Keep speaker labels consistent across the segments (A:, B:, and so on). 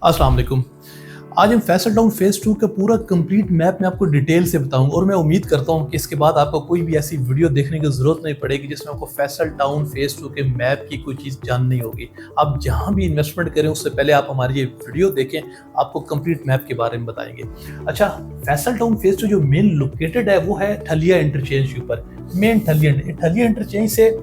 A: अस्सलाम वालेकुम। आज हम फैसल टाउन फेज़ 2 का पूरा कंप्लीट मैप मैं आपको डिटेल से बताऊंगा और मैं उम्मीद करता हूं कि इसके बाद आपको कोई भी ऐसी वीडियो देखने की ज़रूरत नहीं पड़ेगी जिसमें आपको फैसल टाउन फेज़ 2 के मैप की कोई चीज़ जाननी होगी। आप जहां भी इन्वेस्टमेंट करें उससे पहले आप हमारी ये वीडियो देखें, आपको कंप्लीट मैप के बारे में बताएंगे। अच्छा, फैसल टाउन फेज़ 2 जो मेन लोकेटेड है वो है ठलिया इंटरचेंज के ऊपर। मेन ठलिया इंटरचेंज से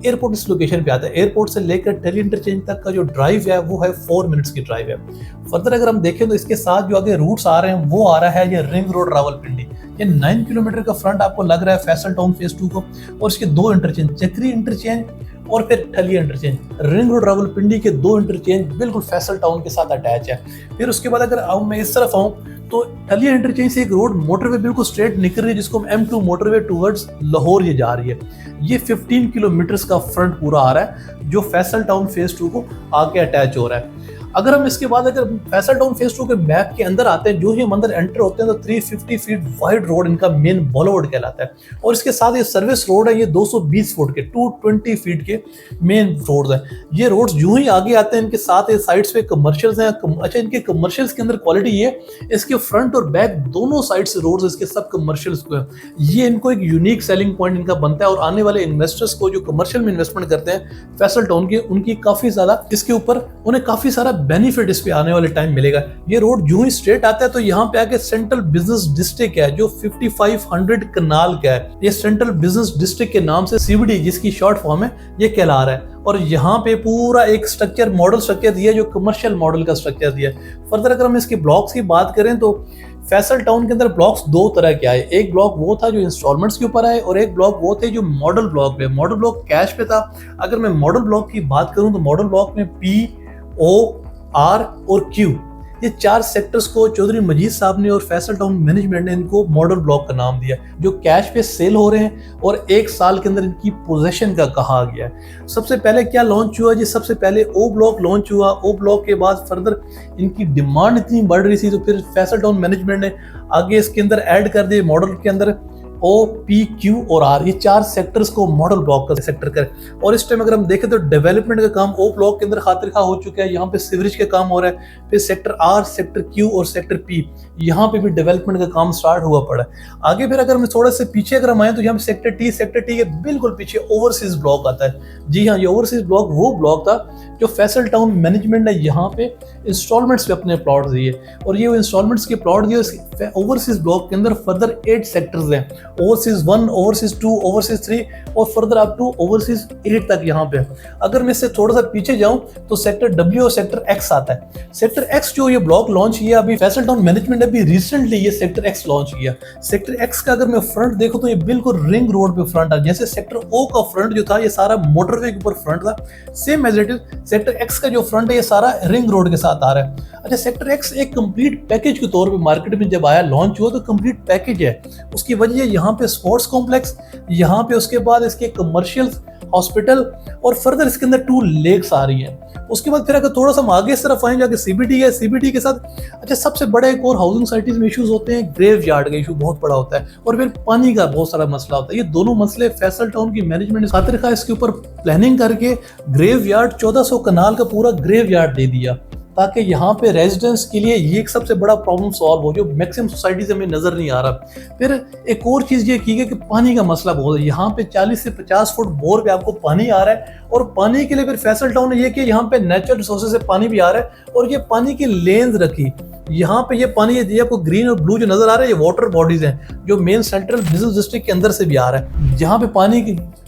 A: एयरपोर्ट इस लोकेशन पे आता है। एयरपोर्ट से लेकर ठली इंटरचेंज तक का जो ड्राइव है वो है 4 मिनट्स की ड्राइव है। फर्दर अगर हम देखें तो इसके साथ जो आगे रूट्स आ रहे हैं वो आ रहा है ये रिंग रोड रावलपिंडी। ये 9 किलोमीटर का फ्रंट आपको लग रहा है फैसल टाउन फेज़ 2 को, और इसके दो इंटरचेंज, चक्री इंटरचेंज और फिर ठलिया इंटरचेंज, रिंग रोड रावलपिंडी के दो इंटरचेंज बिल्कुल फैसल टाउन के साथ अटैच है। फिर उसके बाद अगर मैं इस तरफ आऊँ तो ठलिया इंटरचेंज से एक रोड मोटरवे बिल्कुल स्ट्रेट निकल रही है जिसको हम M2 मोटरवे टुवर्ड्स लाहौर ये जा रही है। ये 15 किलोमीटर का फ्रंट पूरा आ रहा है जो फैसल टाउन फेज़ 2 को आके अटैच हो रहा है। अगर हम इसके बाद अगर फैसल टाउन फेज़ 2 के मैप के अंदर आते हैं, जो ही हम अंदर एंटर होते हैं तो 350 फीट वाइड रोड इनका मेन बॉलीवुड कहलाता है, और इसके साथ ये सर्विस रोड है, ये 220 फुट के 220 फीट के मेन रोड्स हैं। ये रोड्स जो ही आगे आते हैं इनके साथ ये साइड्स पे कमर्शियल्स हैं। अच्छा, इनके कमर्शियल्स के अंदर क्वालिटी ये, इसके फ्रंट और बैक दोनों साइड से रोड्स इसके सब कमर्शियल्स को है। ये इनको एक यूनिक सेलिंग पॉइंट इनका बनता है, और आने वाले इन्वेस्टर्स को जो कमर्शियल में इन्वेस्टमेंट करते हैं फैसल टाउन के, उनकी काफी ज्यादा इसके ऊपर उन्हें काफी सारा बेनिफिट इस पे आने वाले टाइम मिलेगा। ये रोड जो ही स्ट्रेट आता है तो यहाँ पे आके सेंट्रल बिजनेस डिस्ट्रिक्ट है जो 5500 कनाल का है। ये सेंट्रल बिजनेस डिस्ट्रिक्ट के नाम से CBD जिसकी शॉर्ट फॉर्म है ये कहला रहा है, और यहाँ पे पूरा एक स्ट्रक्चर, मॉडल स्ट्रक्चर दिया जो कमर्शियल मॉडल का स्ट्रक्चर दिया है। फर्दर अगर हम इसके ब्लॉक्स की बात करें तो फैसल टाउन के अंदर ब्लॉक्स दो तरह के आए। एक ब्लॉक वो था जो इंस्टॉलमेंट्स के ऊपर आए, और एक ब्लॉक वो थे जो मॉडल ब्लॉक पे। मॉडल ब्लॉक कैश पे था। अगर मैं मॉडल ब्लॉक की बात करूं तो मॉडल ब्लॉक में P, O, R और Q, ये चार सेक्टर्स को चौधरी मजीद साहब ने और फैसल टाउन मैनेजमेंट ने इनको मॉडल ब्लॉक का नाम दिया, जो कैश पे सेल हो रहे हैं और 1 साल के अंदर इनकी पोजीशन का कहा गया है। सबसे पहले क्या लॉन्च हुआ जी? सबसे पहले O ब्लॉक लॉन्च हुआ। O ब्लॉक के बाद फर्दर इनकी डिमांड इतनी बढ़ रही थी तो फिर फैसल टाउन मैनेजमेंट ने आगे इसके अंदर ऐड कर दिए मॉडल के अंदर O, P, Q और R, ये चार सेक्टर्स को मॉडल ब्लॉक का सेक्टर करें। और इस टाइम अगर हम देखें तो डेवलपमेंट का काम O ब्लॉक के अंदर खातिर खा हो चुका है। यहाँ पे सीवरेज का काम हो रहा है। फिर सेक्टर R, सेक्टर Q और सेक्टर P, यहाँ पे भी डेवलपमेंट का काम स्टार्ट हुआ पड़ा है। आगे फिर अगर हम थोड़ा से पीछे अगर हम आए तो यहाँ पे सेक्टर T के बिल्कुल पीछे ओवरसीज ब्लॉक आता है। जी हाँ, ये ओवरसीज ब्लॉक वो ब्लॉक था जो फैसल टाउन मैनेजमेंट ने यहाँ पे इंस्टॉलमेंट्स पे अपने प्लॉट दिए, और ये इंस्टॉलमेंट्स के प्लॉट दिए ओवरसीज ब्लॉक के अंदर। फर्दर 8 सेक्टर्स हैं, ओवरसीज 1, ओवरसीज 2, ओवरसीज 3 और फर्दर अप टू ओवरसीज 8 तक यहाँ पे। अगर मैं इससे थोड़ा सा पीछे जाऊं तो सेक्टर W और सेक्टर X आता है। सेक्टर X जो ये ब्लॉक लॉन्च किया अभी फैसल टाउन मैनेजमेंट ने, अभी रिसेंटली ये सेक्टर X लॉन्च किया। सेक्टर X का अगर मैं फ्रंट देखूं तो ये बिल्कुल रिंग रोड पे फ्रंट है। जैसे सेक्टर O का फ्रंट जो था ये सारा मोटरवे के ऊपर फ्रंट था, same as it is sector X का जो फ्रंट है ये सारा रिंग रोड के साथ आ रहा है। अच्छा, सेक्टर X एक कंप्लीट पैकेज के तौर पे मार्केट में जब आया, लॉन्च हुआ तो कंप्लीट पैकेज है। उसकी वजह यहाँ पे स्पोर्ट्स कॉम्प्लेक्स, यहाँ पे उसके बाद इसके कमर्शियल हॉस्पिटल और फर्दर इसके अंदर 2 लेक्स आ रही हैं। उसके बाद फिर अगर थोड़ा सा हम आगे इस तरफ आए जाके CBD है। CBD के साथ अच्छा सबसे बड़ा एक और हाउसिंग सोसाइटीज में इश्यूज होते हैं, ग्रेव यार्ड का इशू बहुत बड़ा होता है, और फिर पानी का बहुत सारा मसला होता है। ये दोनों मसले फैसल टाउन की मैनेजमेंट ने खातिर खा इसके ऊपर प्लानिंग करके ग्रेव यार्ड 1400 कनाल का पूरा ग्रेव यार्ड दे दिया, ताकि यहाँ पे रेजिडेंट्स के लिए ये एक सबसे बड़ा प्रॉब्लम सॉल्व हो जो मैक्सिमम सोसाइटीज में नजर नहीं आ रहा। फिर एक और चीज ये की गई कि पानी का मसला बहुत है। यहाँ पे 40 से 50 फुट बोर पे आपको पानी आ रहा है, और पानी के लिए फिर फैसल टाउन ने ये कि यहाँ पे नेचुरल रिसोर्सेज से पानी भी आ रहा है, और ये पानी की लेंस रखी। यहाँ पे ये पानी ये आपको ग्रीन और ब्लू जो नजर आ रहा है ये वाटर बॉडीज हैं जो मेन सेंट्रल बिजनेस डिस्ट्रिक्ट के अंदर से भी आ रहा है। जहाँ पे पानी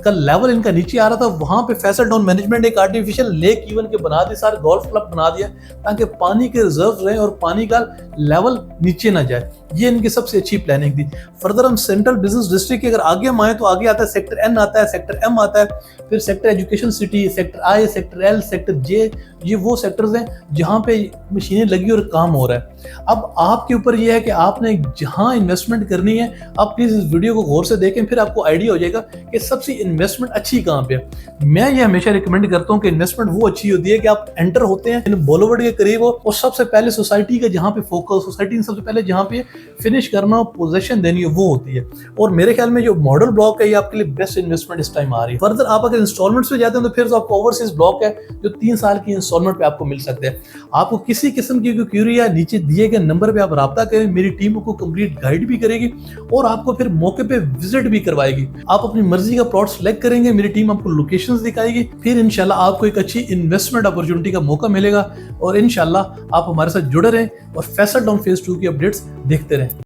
A: का लेवल इनका नीचे आ रहा था वहां पे फैसल टाउन मैनेजमेंट एक आर्टिफिशियल लेक इवन के बना दी, सारे गोल्फ क्लब बना दिया ताकि पानी के रिजर्व रहे और पानी का लेवल नीचे ना जाए। ये इनकी सबसे अच्छी प्लानिंग थी। फर्दर हम सेंट्रल बिजनेस डिस्ट्रिक्ट के अगर आगे हम आए तो आगे आता है सेक्टर N आता है, सेक्टर M आता है, फिर sector education city, sector I, sector L, sector J, ये वो सेक्टर्स हैं जहाँ पे मशीनें लगी और काम हो रहा है। अब आपके ऊपर यह है कि आपने जहां इन्वेस्टमेंट करनी है, आप प्लीज इस वीडियो को गौर से देखें, फिर आपको आइडिया हो जाएगा कि सबसे इन्वेस्टमेंट अच्छी कहां पे है। मैं ये हमेशा रिकमेंड करता हूं कि इन्वेस्टमेंट वो अच्छी होती है कि आप एंटर होते हैं इन बॉलीवुड के करीब हो और सबसे पहले सोसाइटी का जहां पे फोकस, सोसाइटी ने सबसे पहले जहां पे फिनिश करना, पोजीशन देनी है, वो होती है। और मेरे ख्याल में जो मॉडल ब्लॉक है ये आपके लिए बेस्ट इन्वेस्टमेंट इस टाइम आ रही है। फर्दर आप अगर इंस्टॉलमेंट्स पे जाते हैं तो फिर तो आपको ओवरसीज ब्लॉक है जो 3 साल की इंस्टॉलमेंट पे आपको मिल सकते हैं। आपको किसी किस्म की क्यूरी है, नीचे दिए गए नंबर पे आप राब्ता करें, मेरी टीम को कंप्लीट गाइड भी करेगी और आपको फिर मौके पे विजिट भी करवाएगी। आप अपनी मर्जी का प्लॉट सेलेक्ट करेंगे, मेरी टीम आपको लोकेशंस दिखाएगी, फिर इंशाल्लाह आपको एक अच्छी इन्वेस्टमेंट अपॉर्चुनिटी का मौका मिलेगा और इंशाल्लाह आप हमारे साथ जुड़े रहें और फैसल टाउन फेज 2 की अपडेट्स देखते रहें।